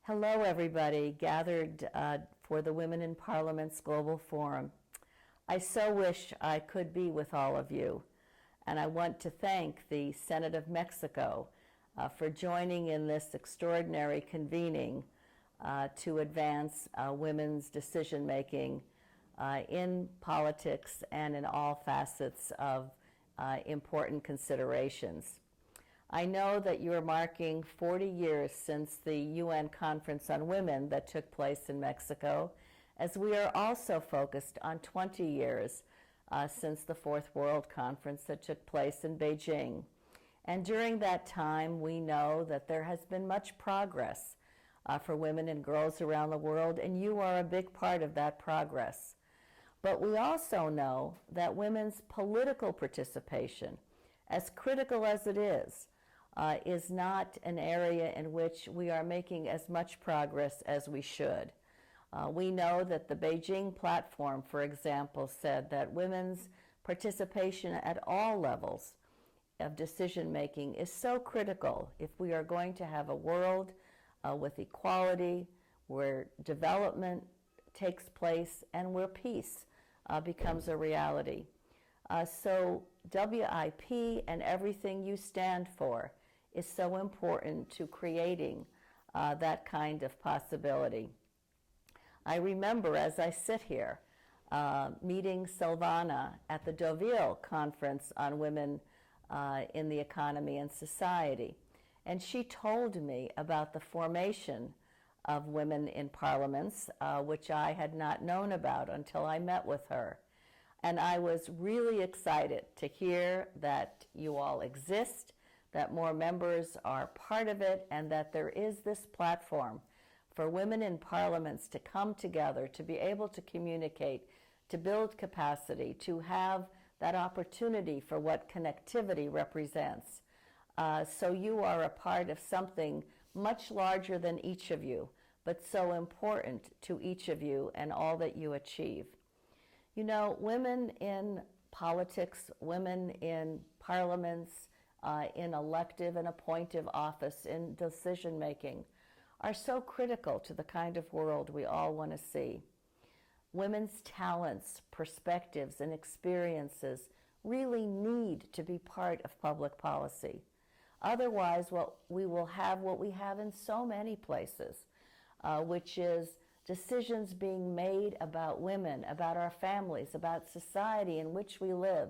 Hello, everybody gathered for the Women in Parliament's Global Forum. I so wish I could be with all of you, and I want to thank the Senate of Mexico for joining in this extraordinary convening to advance women's decision-making in politics and in all facets of important considerations. I know that you are marking 40 years since the UN Conference on Women that took place in Mexico, as we are also focused on 20 years since the Fourth World Conference that took place in Beijing. And during that time, we know that there has been much progress for women and girls around the world, and you are a big part of that progress. But we also know that women's political participation, as critical as it is not an area in which we are making as much progress as we should. We know that the Beijing platform, for example, said that women's participation at all levels of decision-making is so critical if we are going to have a world with equality, where development takes place, and where peace becomes a reality. So WIP and everything you stand for is so important to creating that kind of possibility. I remember as I sit here meeting Silvana at the Deauville Conference on Women in the Economy and Society, and she told me about the formation of women in parliaments, which I had not known about until I met with her. And I was really excited to hear that you all exist, that more members are part of it, and that there is this platform for women in parliaments to come together, to be able to communicate, to build capacity, to have that opportunity for what connectivity represents. So you are a part of something much larger than each of you, but so important to each of you and all that you achieve. You know, women in politics, women in parliaments, in elective and appointive office, in decision-making, are so critical to the kind of world we all want to see. Women's talents, perspectives, and experiences really need to be part of public policy. Otherwise, we will have what we have in so many places, which is decisions being made about women, about our families, about society in which we live,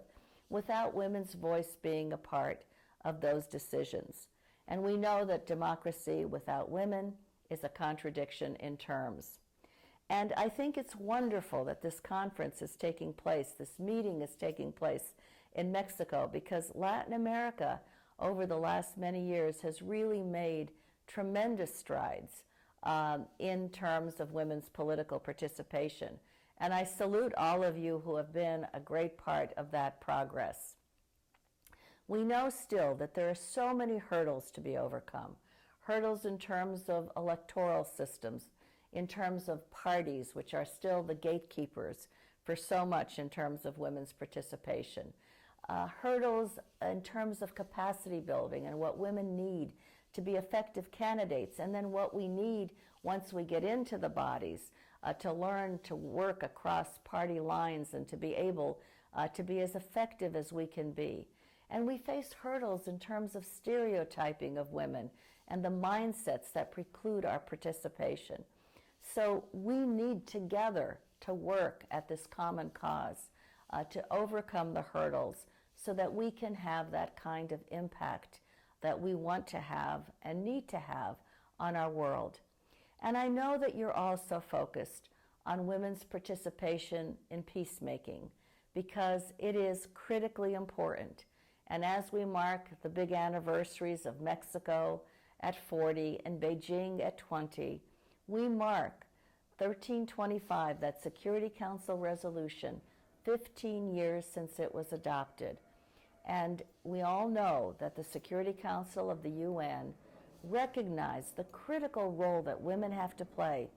without women's voice being a part of those decisions. And we know that democracy without women is a contradiction in terms. And I think it's wonderful that this conference is taking place, this meeting is taking place in Mexico, because Latin America over the last many years has really made tremendous strides in terms of women's political participation. And I salute all of you who have been a great part of that progress. We know still that there are so many hurdles to be overcome. Hurdles in terms of electoral systems, in terms of parties, which are still the gatekeepers for so much in terms of women's participation. Hurdles in terms of capacity building and what women need to be effective candidates, and then what we need once we get into the bodies to learn to work across party lines and to be able to be as effective as we can be. And we face hurdles in terms of stereotyping of women and the mindsets that preclude our participation. So we need together to work at this common cause to overcome the hurdles so that we can have that kind of impact that we want to have and need to have on our world. And I know that you're also focused on women's participation in peacemaking, because it is critically important. And as we mark the big anniversaries of Mexico at 40 and Beijing at 20, we mark 1325, that Security Council resolution, 15 years since it was adopted. And we all know that the Security Council of the UN recognized the critical role that women have to play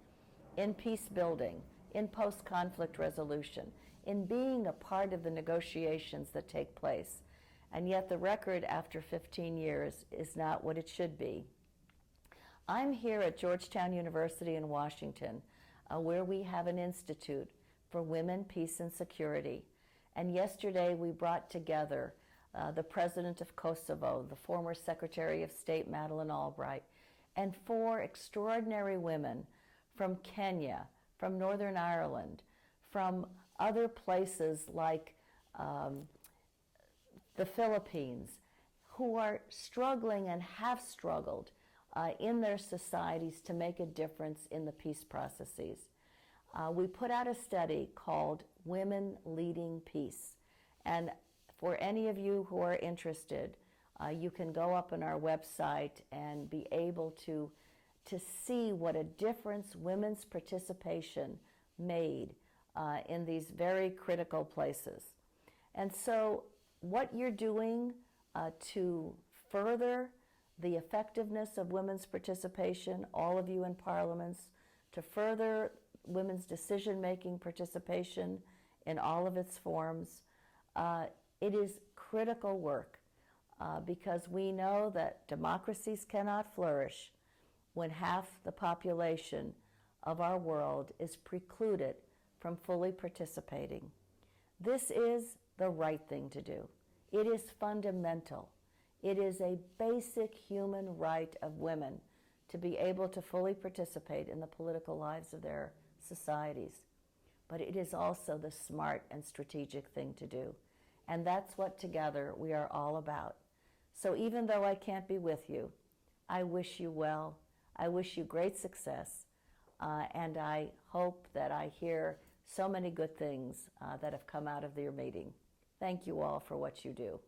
in peace building, in post-conflict resolution, in being a part of the negotiations that take place. And yet the record after 15 years is not what it should be. I'm here at Georgetown University in Washington, where we have an institute for women, peace, and security. And yesterday we brought together the President of Kosovo, the former Secretary of State Madeleine Albright, and 4 extraordinary women from Kenya, from Northern Ireland, from other places like the Philippines, who are struggling and have struggled in their societies to make a difference in the peace processes. We put out a study called Women Leading Peace. And for any of you who are interested, you can go up on our website and be able to see what a difference women's participation made in these very critical places. And so what you're doing to further the effectiveness of women's participation, all of you in parliaments, to further women's decision-making participation in all of its forms, it is critical work because we know that democracies cannot flourish when half the population of our world is precluded from fully participating. This is the right thing to do. It is fundamental. It is a basic human right of women to be able to fully participate in the political lives of their societies. But it is also the smart and strategic thing to do. And that's what together we are all about. So even though I can't be with you, I wish you well. I wish you great success. And I hope that I hear so many good things that have come out of your meeting. Thank you all for what you do.